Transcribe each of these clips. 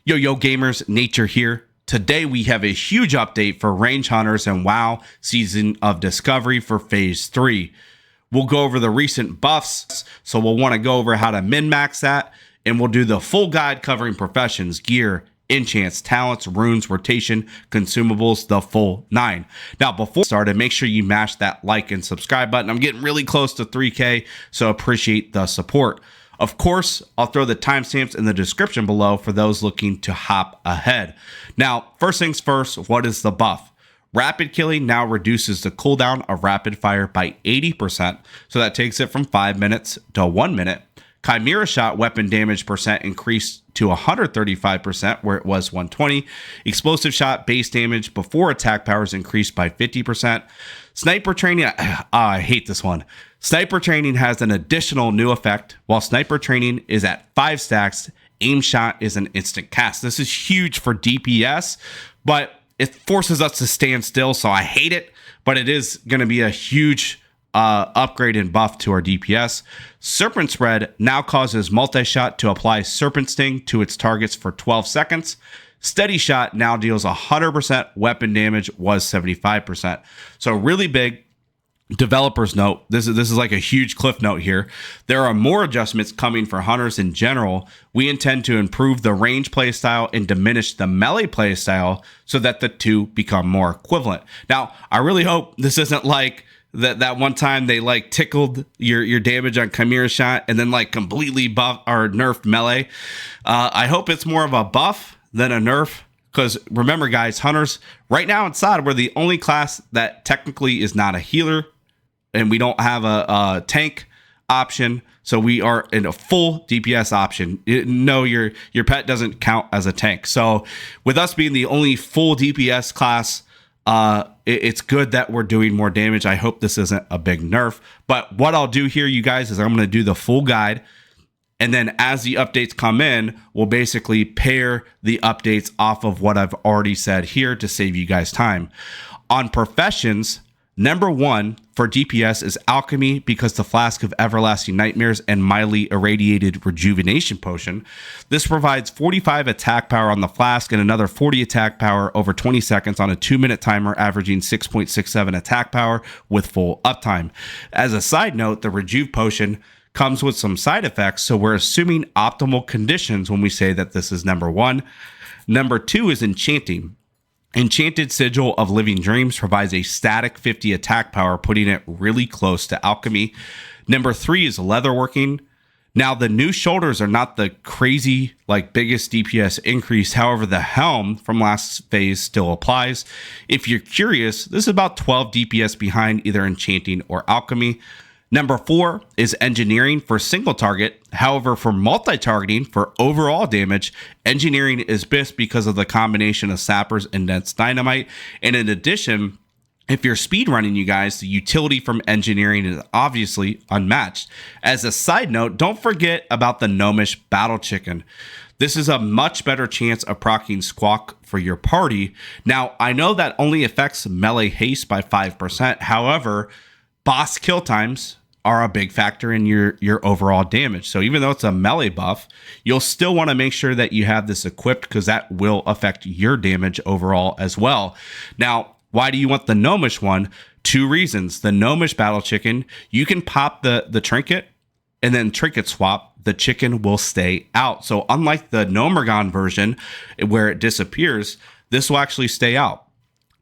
Yo gamers, Nature here. Today we have a huge update for range hunters and WoW Season of Discovery for Phase 3. We'll go over the recent buffs, so we'll want to go over how to min-max that, and we'll do the full guide covering professions, gear, enchants, talents, runes, rotation, consumables, the full 9. Now before we start, make sure you mash that like and subscribe button. I'm getting really close to 3K, so appreciate the support. Of course, I'll throw the timestamps in the description below for those looking to hop ahead. Now, first things first, what is the buff? Rapid killing now reduces the cooldown of rapid fire by 80%, so that takes it from 5 minutes to 1 minute. Chimera shot weapon damage percent increased to 135% where it was 120. Explosive shot base damage before attack powers increased by 50%. Sniper training, I hate this one. Sniper training has an additional new effect. While sniper training is at 5 stacks, aim shot is an instant cast. This is huge for DPS, but it forces us to stand still, so I hate it, but it is going to be a huge upgrade and buff to our DPS. Serpent Spread now causes multi-shot to apply Serpent Sting to its targets for 12 seconds. Steady Shot now deals 100% weapon damage, was 75%. So really big. Developers note, this is like a huge cliff note here. There are more adjustments coming for hunters in general. We intend to improve the range playstyle and diminish the melee playstyle so that the two become more equivalent. Now, I really hope this isn't like that one time they like tickled your damage on Chimera shot and then like completely buff or nerfed melee. I hope it's more of a buff than a nerf, because remember guys, hunters right now inside, we're the only class that technically is not a healer, and we don't have a tank option, so we are in a full DPS option. No, your pet doesn't count as a tank. So with us being the only full DPS class, it's good that we're doing more damage. I hope this isn't a big nerf, but what I'll do here, you guys, is I'm going to do the full guide, and then as the updates come in, we'll basically pair the updates off of what I've already said here to save you guys time. On professions, number 1 for DPS is Alchemy, because the Flask of Everlasting Nightmares and Mildly Irradiated Rejuvenation Potion. This provides 45 attack power on the Flask and another 40 attack power over 20 seconds on a 2-minute timer, averaging 6.67 attack power with full uptime. As a side note, the Rejuve Potion comes with some side effects, so we're assuming optimal conditions when we say that this is number 1. Number 2 is Enchanting. Enchanted Sigil of Living Dreams provides a static 50 attack power, putting it really close to Alchemy. Number 3 is Leatherworking. Now, the new shoulders are not the crazy, like, biggest DPS increase. However, the helm from last phase still applies. If you're curious, this is about 12 DPS behind either Enchanting or Alchemy. Number 4 is Engineering for single target. However, for multi-targeting for overall damage, Engineering is best because of the combination of Sappers and Dense Dynamite. And in addition, if you're speedrunning, you guys, the utility from Engineering is obviously unmatched. As a side note, don't forget about the Gnomish Battle Chicken. This is a much better chance of proccing Squawk for your party. Now, I know that only affects melee haste by 5%. However, boss kill times are a big factor in your overall damage. So even though it's a melee buff, you'll still want to make sure that you have this equipped, because that will affect your damage overall as well. Now, why do you want the Gnomish one? 2 reasons. The Gnomish Battle Chicken, you can pop the trinket and then trinket swap. The chicken will stay out. So unlike the Gnomergon version where it disappears, this will actually stay out.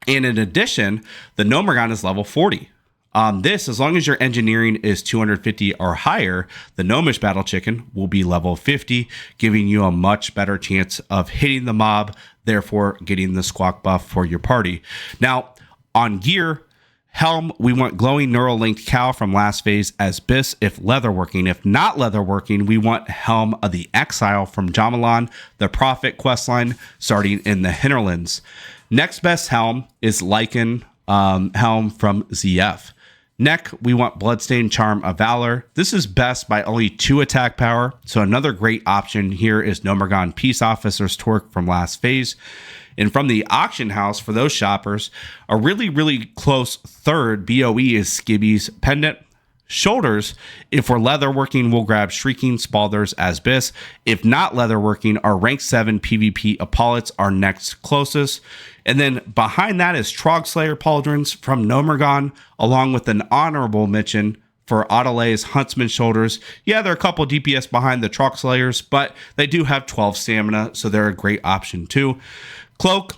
And in addition, the Gnomergon is level 40. As long as your engineering is 250 or higher, the Gnomish Battle Chicken will be level 50, giving you a much better chance of hitting the mob, therefore getting the Squawk buff for your party. Now, on gear, helm, we want Glowing Neural Linked Cow from last phase as BIS if leatherworking. If not leatherworking, we want Helm of the Exile from Jamalan, the Prophet questline, starting in the Hinterlands. Next best helm is Lycan helm from ZF. Neck, we want Bloodstained Charm of Valor. This is best by only 2 attack power, so another great option here is Gnomergon Peace Officer's Torque from last phase. And from the auction house, for those shoppers, a really, really close third BOE is Skibby's Pendant. shoulders. If we're leatherworking, we'll grab Shrieking Spalders as Bis. If not leatherworking, our rank 7 PvP Apaulots are next closest. And then behind that is Trogslayer Pauldrons from Nomergon, along with an honorable mention for Adelai's Huntsman Shoulders. Yeah, they're a couple DPS behind the Trogslayers, but they do have 12 stamina, so they're a great option too. Cloak,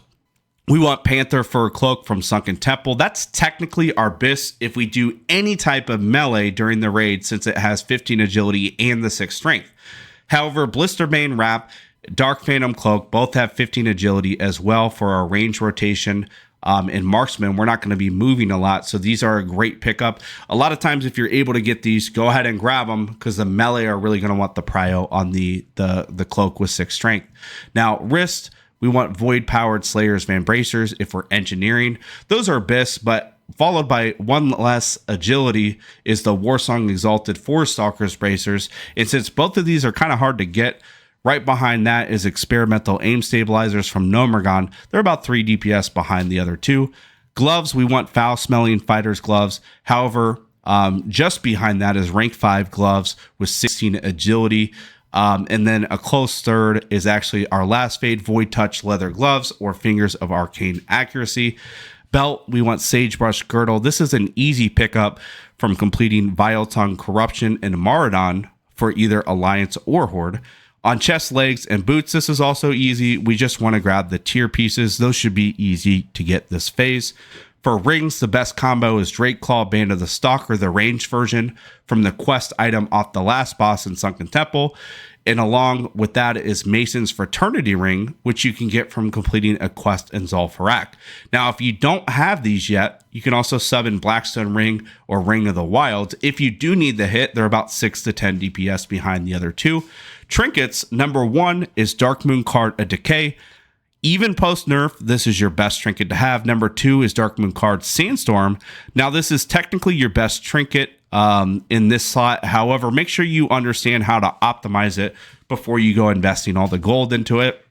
we want Panther Fur Cloak from Sunken Temple. That's technically our Bis if we do any type of melee during the raid, since it has 15 agility and the 6 strength. However, Blisterbane Wrap, Dark Phantom Cloak both have 15 agility as well for our range rotation. In Marksman, we're not going to be moving a lot, so these are a great pickup. A lot of times, if you're able to get these, go ahead and grab them, because the melee are really going to want the prio on the cloak with 6 strength. Now, wrist, we want Void Powered Slayers Van Bracers if we're engineering. Those are Bis, but followed by 1 less agility is the Warsong Exalted Forest Stalkers Bracers. And since both of these are kind of hard to get, right behind that is Experimental Aim Stabilizers from Nomergon. They're about 3 DPS behind the other 2. Gloves, we want Foul Smelling Fighters Gloves. However, just behind that is rank 5 gloves with 16 agility. And then a close third is actually our Last Fade Void Touch Leather Gloves or Fingers of Arcane Accuracy. Belt, we want Sagebrush Girdle. This is an easy pickup from completing Vile Tongue Corruption and Maradon for either Alliance or Horde. On chest, legs, and boots, this is also easy. We just want to grab the tier pieces. Those should be easy to get this phase. For rings, the best combo is Drake Claw, Band of the Stalker, the ranged version from the quest item off the last boss in Sunken Temple. And along with that is Mason's Fraternity Ring, which you can get from completing a quest in Zul'Farrak. Now, if you don't have these yet, you can also sub in Blackstone Ring or Ring of the Wilds. If you do need the hit, they're about 6 to 10 DPS behind the other 2. Trinkets, number 1 is Dark Moon Card a Decay. Even post nerf, this is your best trinket to have. Number 2 is Dark Moon Card Sandstorm. Now, this is technically your best trinket in this slot. However, make sure you understand how to optimize it before you go investing all the gold into it.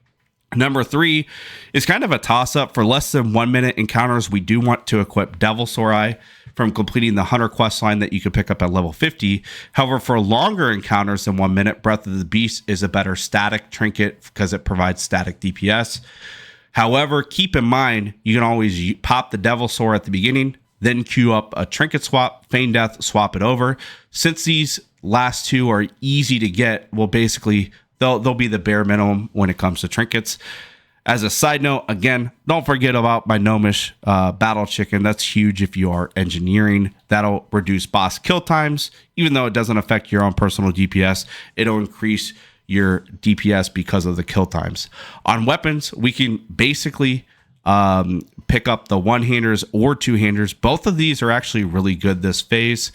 Number 3 is kind of a toss-up. For less than 1 minute encounters, we do want to equip Devil Sorai from completing the Hunter quest line that you can pick up at level 50. However, for longer encounters than 1 minute, Breath of the Beast is a better static trinket because it provides static DPS. However, keep in mind, you can always pop the Devil Sword at the beginning, then queue up a trinket swap, Feign Death, swap it over. Since these last 2 are easy to get, well, basically, they'll be the bare minimum when it comes to trinkets. As a side note, again, don't forget about my Gnomish Battle Chicken. That's huge if you are engineering. That'll reduce boss kill times. Even though it doesn't affect your own personal DPS, it'll increase your DPS because of the kill times. On weapons, we can basically pick up the one-handers or two-handers. Both of these are actually really good this phase.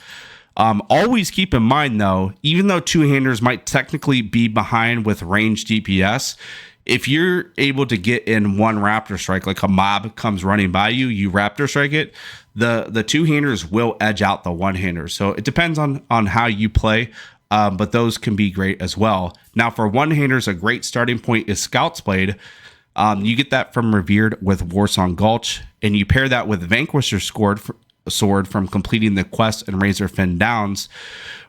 Always keep in mind, though, even though two-handers might technically be behind with ranged DPS, if you're able to get in one Raptor Strike, like a mob comes running by you, you Raptor Strike it, the two-handers will edge out the one-handers. So it depends on how you play, but those can be great as well. Now, for one-handers, a great starting point is Scout's Blade. You get that from Revered with Warsong Gulch, and you pair that with Vanquisher's Sword from completing the quest and Razorfen Downs.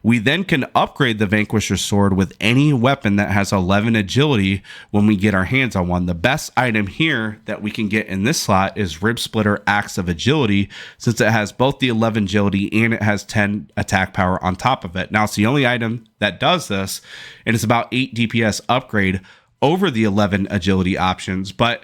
We then can upgrade the Vanquisher's Sword with any weapon that has 11 agility when we get our hands on one. The best item here that we can get in this slot is Rib Splitter Axe of Agility, since it has both the 11 agility and it has 10 attack power on top of it. Now, it's the only item that does this, and it's about 8 DPS upgrade over the 11 agility options, but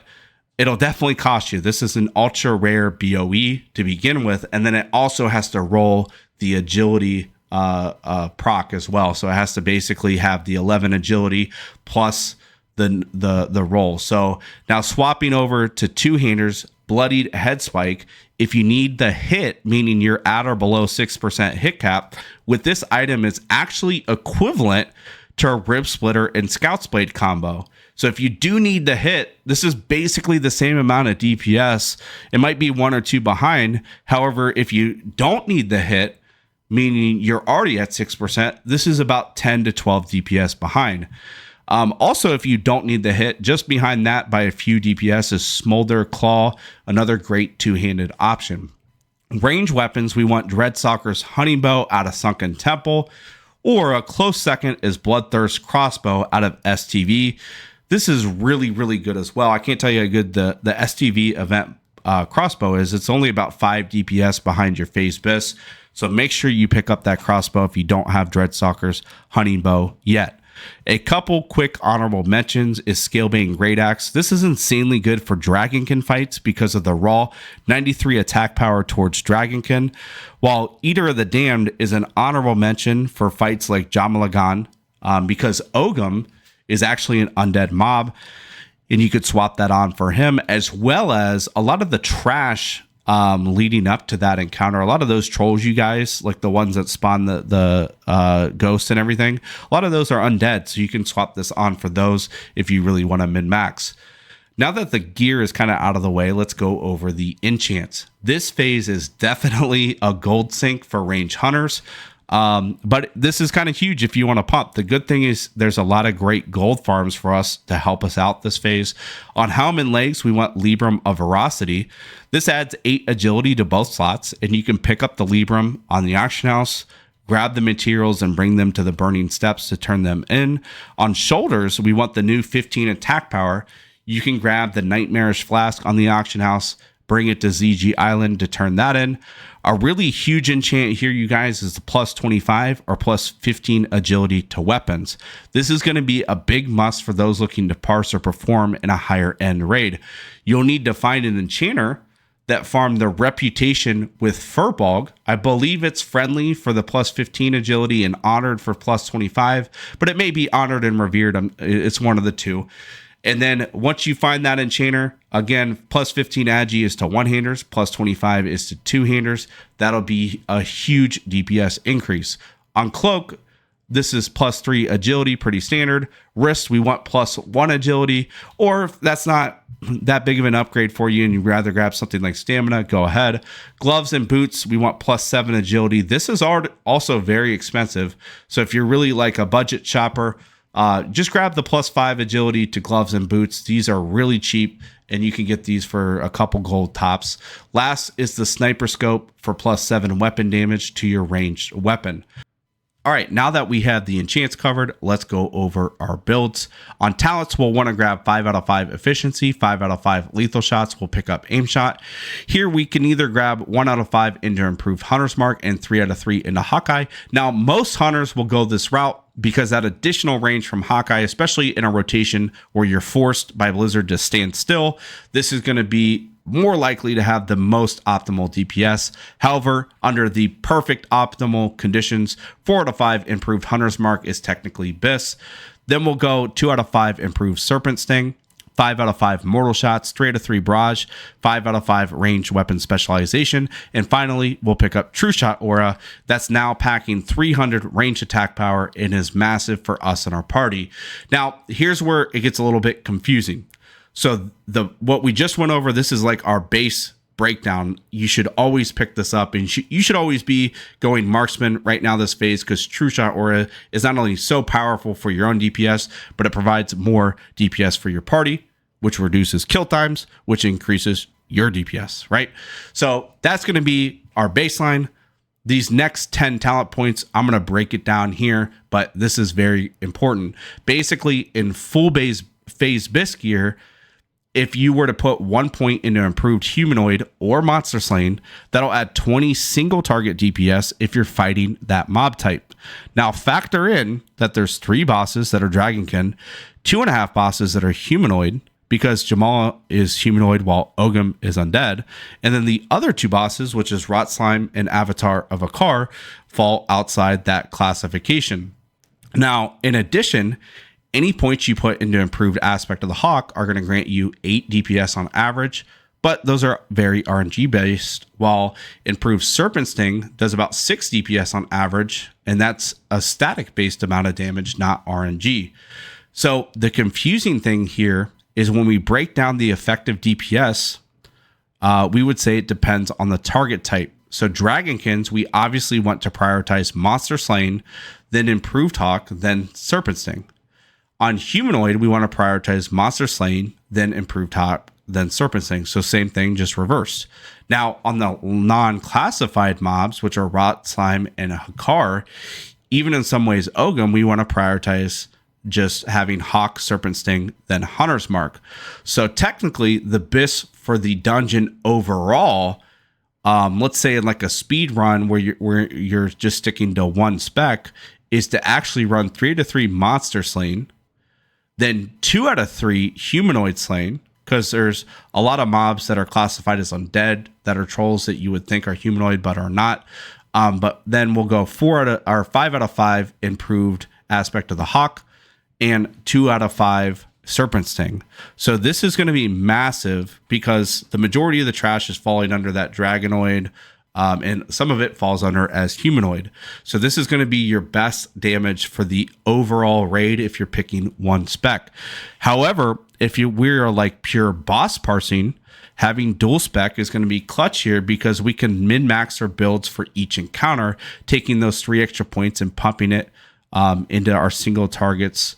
it'll definitely cost you. This is an ultra rare BOE to begin with, and then it also has to roll the agility proc as well. So it has to basically have the 11 agility plus the roll. So now swapping over to two-handers, Bloodied Head Spike, if you need the hit, meaning you're at or below 6% hit cap, with this item is actually equivalent to a Rib Splitter and Scout's Blade combo. So if you do need the hit, this is basically the same amount of DPS. It might be 1 or 2 behind. However, if you don't need the hit, meaning you're already at 6%, this is about 10 to 12 DPS behind. Also, if you don't need the hit, just behind that by a few DPS is Smolder Claw, another great two-handed option. Range weapons, we want Dreadstalker's Hunting Bow out of Sunken Temple, or a close second is Bloodthirst Crossbow out of STV. This is really, really good as well. I can't tell you how good the STV event crossbow is. It's only about 5 DPS behind your Phase Bis, so make sure you pick up that crossbow if you don't have Dreadstalker's Hunting Bow yet. A couple quick honorable mentions is Scalebane Great Axe. This is insanely good for Dragonkin fights because of the raw 93 attack power towards Dragonkin, while Eater of the Damned is an honorable mention for fights like Jamalagan, because Ogum is actually an undead mob, and you could swap that on for him, as well as a lot of the trash leading up to that encounter. A lot of those trolls, you guys, like the ones that spawn the ghosts and everything, a lot of those are undead, so you can swap this on for those if you really want to min-max. Now that the gear is kind of out of the way, let's go over the enchants. This phase is definitely a gold sink for range hunters. But this is kind of huge if you want to pump. The good thing is there's a lot of great gold farms for us to help us out this phase. On Helm and Legs, we want Librum of Veracity. This adds 8 agility to both slots, and you can pick up the Librum on the auction house, grab the materials, and bring them to the burning steps to turn them in. On Shoulders, we want the new 15 attack power. You can grab the Nightmarish Flask on the auction house, bring it to ZG Island to turn that in. A really huge enchant here, you guys, is the plus 25 or plus 15 agility to weapons. This is going to be a big must for those looking to parse or perform in a higher end raid. You'll need to find an enchanter that farmed the Reputation with Furbolg. I believe it's friendly for the plus 15 agility and honored for plus 25, but it may be honored and revered. It's one of the two. And then once you find that enchanter, again, plus 15 agi is to one-handers, plus 25 is to two-handers. That'll be a huge DPS increase. On Cloak, this is plus 3 agility, pretty standard. Wrist, we want plus 1 agility, or if that's not that big of an upgrade for you and you'd rather grab something like stamina, go ahead. Gloves and boots, we want plus 7 agility. This is also very expensive. So if you're really like a budget shopper, just grab the plus 5 agility to gloves and boots. These are really cheap, and you can get these for a couple gold tops. Last is the sniper scope for plus 7 weapon damage to your ranged weapon. All right, now that we have the enchants covered, let's go over our builds. On talents, we'll want to grab 5 out of 5 efficiency, 5 out of 5 lethal shots. We'll pick up aim shot. Here we can either grab 1 out of 5 into improved hunter's mark and 3 out of 3 into Hawkeye. Now, most hunters will go this route because that additional range from Hawkeye, especially in a rotation where you're forced by Blizzard to stand still, this is going to be more likely to have the most optimal DPS. However, under the perfect optimal conditions, 4 out of 5 improved Hunter's Mark is technically Bis. Then we'll go 2 out of 5 improved Serpent Sting, 5 out of 5 Mortal Shots, 3 out of 3 Barrage, 5 out of 5 Ranged Weapon Specialization, and finally, we'll pick up True Shot Aura. That's now packing 300 range attack power and is massive for us and our party. Now, here's where it gets a little bit confusing. So what we just went over, this is like our base breakdown. You should always pick this up, and you should always be going marksman right now this phase, because True Shot Aura is not only so powerful for your own DPS, but it provides more DPS for your party, which reduces kill times, which increases your DPS, right? So that's going to be our baseline. These next 10 talent points, I'm going to break it down here, but this is very important. Basically, in full base phase Bis gear, if you were to put 1 point into improved humanoid or monster slain, that'll add 20 single target DPS if you're fighting that mob type. Now factor in that there's 3 bosses that are Dragonkin, 2.5 bosses that are humanoid, because Jamala is humanoid while Ogum is undead, and then the other 2 bosses, which is Rot Slime and Avatar of Akar, fall outside that classification. Now, in addition, any points you put into improved aspect of the Hawk are going to grant you 8 DPS on average, but those are very RNG based, while improved Serpent Sting does about 6 DPS on average, and that's a static based amount of damage, not RNG. So the confusing thing here is when we break down the effective DPS, we would say it depends on the target type. So Dragonkins, we obviously want to prioritize Monster Slain, then Improved Hawk, then Serpent Sting. On humanoid, we want to prioritize Monster Slain, then Improved Hawk, then Serpent Sting. So same thing, just reversed. Now on the non-classified mobs, which are Rot, Slime, and Hakar, even in some ways Ogum, we want to prioritize just having Hawk, Serpent Sting, then Hunter's Mark. So technically the BIS for the dungeon overall, let's say in like a speed run where you're just sticking to one spec, is to actually run 3 out of 3 monster slain, then 2 out of 3 humanoid slain, because there's a lot of mobs that are classified as undead that are trolls that you would think are humanoid but are not. But then we'll go 5 out of 5 improved aspect of the Hawk, and 2 out of 5 Serpent Sting. So this is going to be massive because the majority of the trash is falling under that Dragonoid, and some of it falls under as humanoid. So this is going to be your best damage for the overall raid if you're picking one spec. However, if we're like pure boss parsing, having dual spec is going to be clutch here because we can min-max our builds for each encounter, taking those 3 extra points and pumping it into our single targets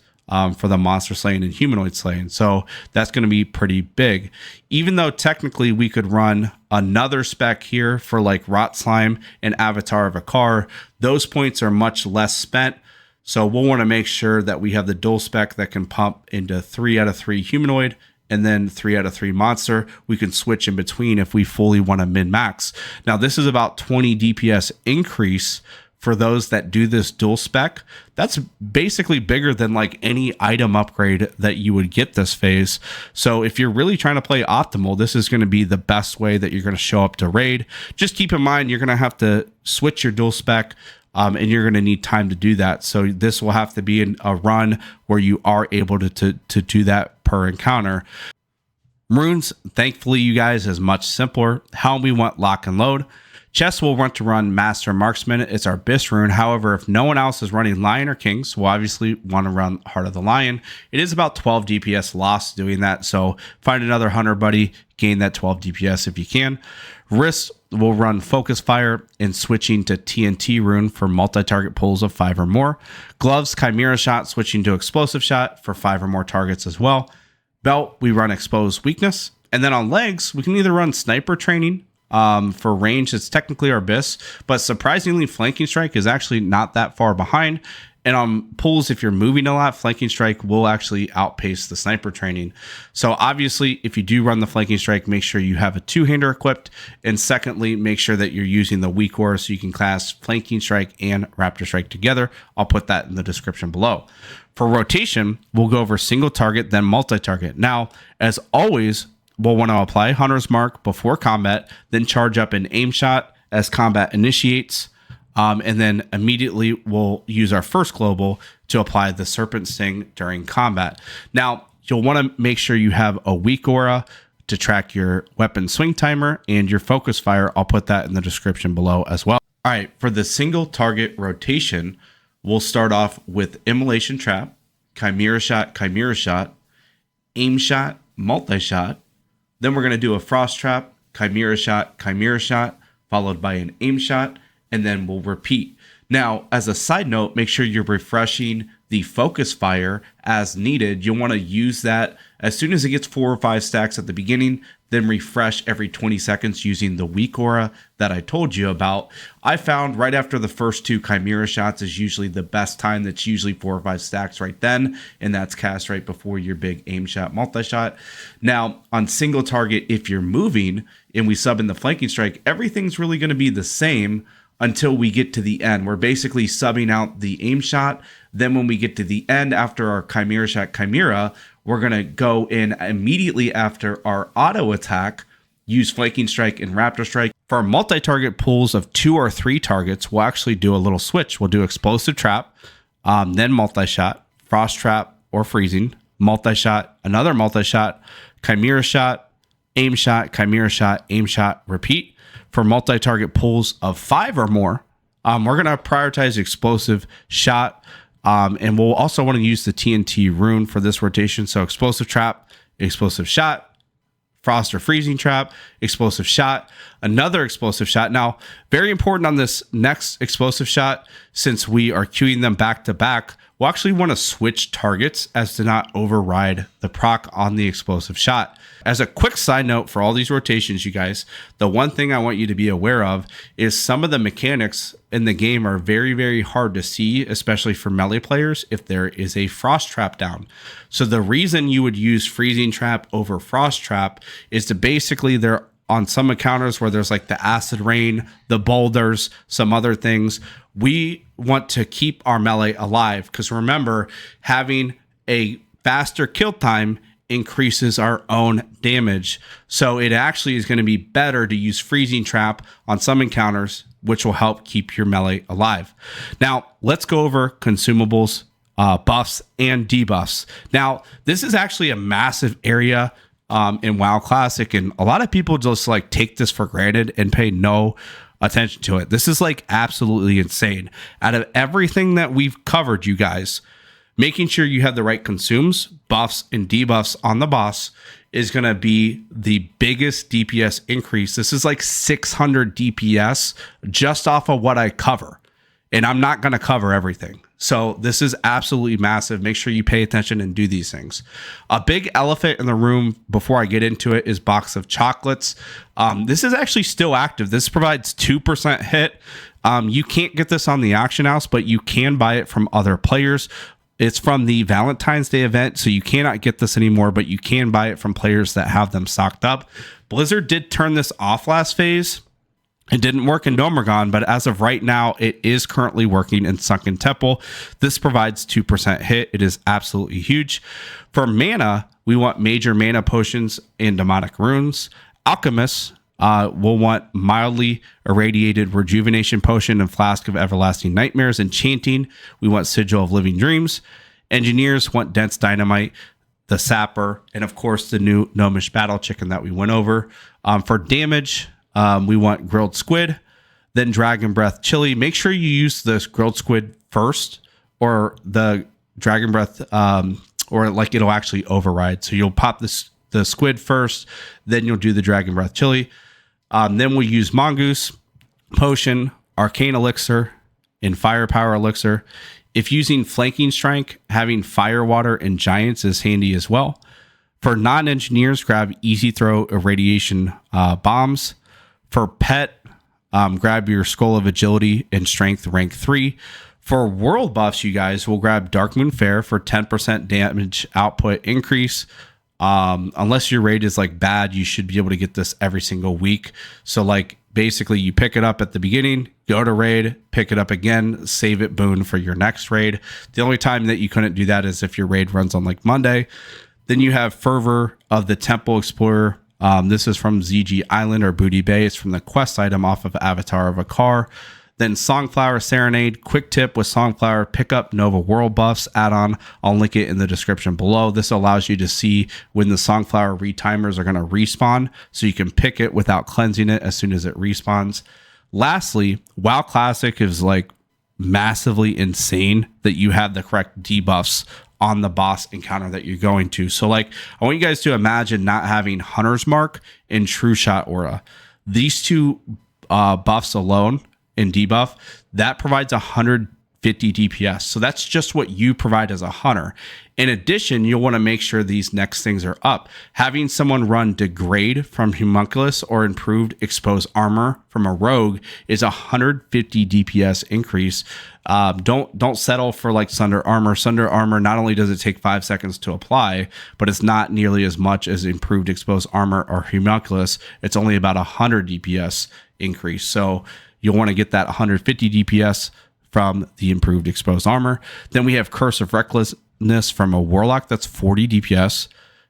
for the monster slaying and humanoid slaying. So that's going to be pretty big. Even though technically we could run another spec here for like Rot Slime and Avatar of a Car, those points are much less spent. So we'll want to make sure that we have the dual spec that can pump into 3 out of 3 humanoid and then 3 out of 3 monster. We can switch in between if we fully want to min-max. Now this is about 20 DPS increase for those that do this dual spec. That's basically bigger than like any item upgrade that you would get this phase. So if you're really trying to play optimal, this is going to be the best way that you're going to show up to raid. Just keep in mind, you're going to have to switch your dual spec, and you're going to need time to do that. So this will have to be in a run where you are able to do that per encounter. Runes, thankfully, you guys, is much simpler. How we want lock and load. Chess will want to run Master Marksman. It's our BIS rune. However, if no one else is running Lion or Kings, we'll obviously want to run Heart of the Lion. It is about 12 DPS loss doing that. So find another hunter buddy, gain that 12 DPS if you can. Wrist will run Focus Fire and switching to TNT rune for multi-target pulls of 5 or more. Gloves, Chimera Shot, switching to Explosive Shot for 5 or more targets as well. Belt, we run Exposed Weakness. And then on legs, we can either run Sniper Training. For range, it's technically our BIS, but surprisingly, Flanking Strike is actually not that far behind. And on pulls, if you're moving a lot, Flanking Strike will actually outpace the Sniper Training. So obviously, if you do run the Flanking Strike, make sure you have a 2-hander equipped. And secondly, make sure that you're using the weak aura so you can cast Flanking Strike and Raptor Strike together. I'll put that in the description below. For rotation, we'll go over single target, then multi-target. Now, as always, we'll want to apply Hunter's Mark before combat, then charge up an aim shot as combat initiates, and then immediately we'll use our first global to apply the Serpent Sting during combat. Now, you'll want to make sure you have a weak aura to track your weapon swing timer and your focus fire. I'll put that in the description below as well. All right, for the single target rotation, we'll start off with Immolation Trap, Chimera Shot, Aim Shot, Multi-Shot. Then we're going to do a Frost Trap, Chimera Shot, followed by an Aim Shot, and then we'll repeat. Now, as a side note, make sure you're refreshing the Focus Fire as needed. You'll want to use that as soon as it gets 4 or 5 stacks at the beginning, then refresh every 20 seconds using the weak aura that I told you about. I found right after the first 2 Chimera Shots is usually the best time. That's usually 4 or 5 stacks right then, and that's cast right before your big Aim Shot, Multi-Shot. Now, on single target, if you're moving and we sub in the Flanking Strike, everything's really going to be the same until we get to the end. We're basically subbing out the Aim Shot. Then when we get to the end after our Chimera Shot, we're going to go in immediately after our auto attack, use Flanking Strike and Raptor Strike. For our multi-target pulls of 2 or 3 targets, we'll actually do a little switch. We'll do Explosive Trap, then Multi-Shot, Frost Trap or Freezing, Multi-Shot, another Multi-Shot, Chimera Shot, Aim Shot, Chimera Shot, Aim Shot, repeat. For multi-target pulls of 5 or more, we're going to prioritize Explosive Shot, and we'll also want to use the TNT rune for this rotation. So Explosive Trap, Explosive Shot, Frost or Freezing Trap, Explosive Shot, another Explosive Shot. Now, very important on this next Explosive Shot, since we are queuing them back to back, we'll actually want to switch targets as to not override the proc on the explosive shot. As a quick side note for all these rotations, you guys, the one thing I want you to be aware of is some of the mechanics in the game are very, very hard to see, especially for melee players, if there is a frost trap down. So the reason you would use freezing trap over frost trap is to basically there on some encounters where there's like the acid rain, the boulders, some other things, we want to keep our melee alive because remember, having a faster kill time increases our own damage. So it actually is going to be better to use freezing trap on some encounters, which will help keep your melee alive. Now, let's go over consumables, buffs, and debuffs. Now, this is actually a massive area in WoW Classic, and a lot of people just like take this for granted and pay no attention to it. This is like absolutely insane. Out of everything that we've covered, you guys, making sure you have the right consumes, buffs, and debuffs on the boss is going to be the biggest DPS increase. This is like 600 DPS just off of what I cover. And I'm not going to cover everything. So this is absolutely massive. Make sure you pay attention and do these things. A big elephant in the room before I get into it is Box of Chocolates. This is actually still active. This provides 2% hit. You can't get this on the auction house, but you can buy it from other players. It's from the Valentine's Day event, so you cannot get this anymore, but you can buy it from players that have them stocked up. Blizzard did turn this off last phase. It didn't work in Domergon, but as of right now, it is currently working in Sunken Temple. This provides 2% hit. It is absolutely huge. For mana, we want major mana potions and demonic runes. Alchemists will want mildly irradiated rejuvenation potion and flask of everlasting nightmares. Enchanting, we want sigil of living dreams. Engineers want dense dynamite, the sapper, and of course the new gnomish battle chicken that we went over. For damage, we want grilled squid, then dragon breath chili. Make sure you use this grilled squid first, or the dragon breath, or like it'll actually override. So you'll pop the squid first, then you'll do the dragon breath chili. Then we'll use mongoose, potion, arcane elixir, and firepower elixir. If using flanking strike, having fire water and giants is handy as well. For non-engineers, grab easy throw irradiation bombs. For pet, grab your Skull of Agility and Strength rank 3. For world buffs, you guys will grab Darkmoon Fair for 10% damage output increase. Unless your raid is like bad, you should be able to get this every single week. So like basically you pick it up at the beginning, go to raid, pick it up again, save it boon for your next raid. The only time that you couldn't do that is if your raid runs on like Monday. Then you have Fervor of the Temple Explorer. This is from ZG Island or Booty Bay. It's from the quest item off of Avatar of a Car. Then Songflower Serenade. Quick tip with Songflower, pick up Nova World Buffs add-on. I'll link it in the description below. This allows you to see when the Songflower retimers are going to respawn, so you can pick it without cleansing it as soon as it respawns. Lastly, WoW Classic is like massively insane that you have the correct debuffs on the boss encounter that you're going to. So like, I want you guys to imagine not having Hunter's Mark and True Shot Aura. These two buffs alone in debuff, that provides 150 DPS. So that's just what you provide as a hunter. In addition, you'll want to make sure these next things are up. Having someone run Degrade from Homunculus or improved Exposed Armor from a Rogue is 150 DPS increase. Don't settle for like Sunder Armor. Sunder Armor, not only does it take 5 seconds to apply, but it's not nearly as much as improved Exposed Armor or Homunculus. It's only about 100 DPS increase. So you'll want to get that 150 DPS from the improved Exposed Armor. Then we have Curse of Recklessness from a Warlock, that's 40 DPS.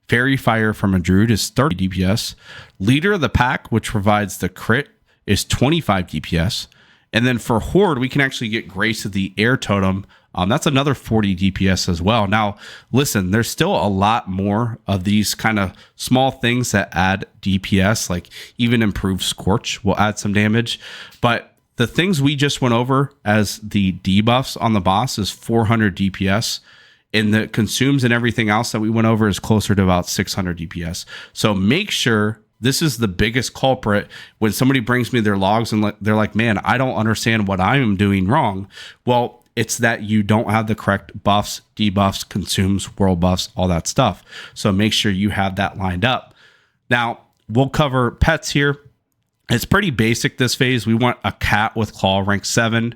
Fairy Fire from a Druid is 30 DPS. Leader of the Pack, which provides the crit, is 25 DPS. And then for Horde, we can actually get Grace of the Air Totem. That's another 40 DPS as well. Now, listen, there's still a lot more of these kind of small things that add DPS, like even improved Scorch will add some damage. But the things we just went over as the debuffs on the boss is 400 DPS. And the consumes and everything else that we went over is closer to about 600 DPS. So make sure, this is the biggest culprit when somebody brings me their logs and they're like, man, I don't understand what I am doing wrong. Well, It's that you don't have the correct buffs, debuffs, consumes, world buffs, all that stuff. So make sure you have that lined up. Now, we'll cover pets here. It's pretty basic this phase. We want a cat with claw rank 7.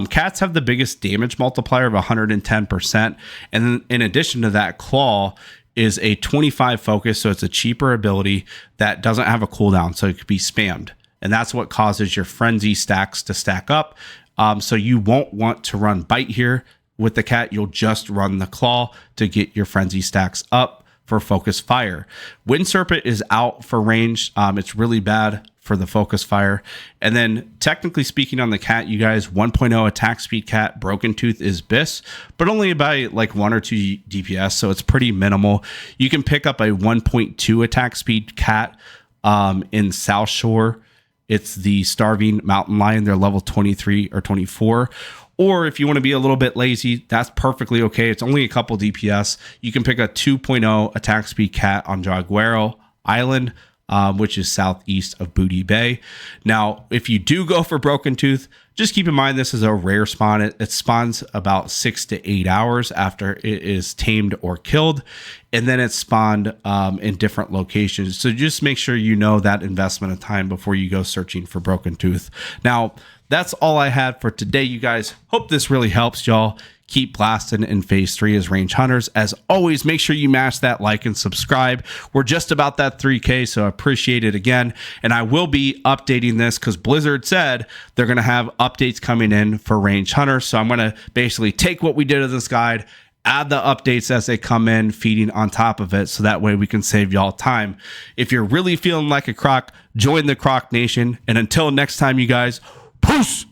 Cats have the biggest damage multiplier of 110%. And then in addition to that, claw is a 25 focus. So it's a cheaper ability that doesn't have a cooldown. So it could be spammed. And that's what causes your frenzy stacks to stack up. So you won't want to run bite here with the cat. You'll just run the claw to get your frenzy stacks up for focus fire. Wind Serpent is out for range. It's really bad for the focus fire. And then technically speaking on the cat, you guys, 1.0 attack speed cat, Broken Tooth is BIS, but only by like 1 or 2 DPS. So it's pretty minimal. You can pick up a 1.2 attack speed cat in South Shore. It's the Starving Mountain Lion. They're level 23 or 24. Or if you want to be a little bit lazy, that's perfectly okay. It's only a couple DPS. You can pick a 2.0 attack speed cat on Jaguaro Island, which is southeast of Booty Bay. Now, if you do go for Broken Tooth, just keep in mind this is a rare spawn. It spawns about 6 to 8 hours after it is tamed or killed, and then it's spawned in different locations. So just make sure you know that investment of time before you go searching for Broken Tooth. Now, that's all I had for today, you guys. Hope this really helps y'all. Keep blasting in phase 3 as range hunters. As always, make sure you mash that like and subscribe. We're just about that 3K, so I appreciate it again. And I will be updating this because Blizzard said they're going to have updates coming in for range hunters. So I'm going to basically take what we did in this guide, add the updates as they come in, feeding on top of it, so that way we can save y'all time. If you're really feeling like a croc, join the Croc Nation. And until next time, you guys, peace!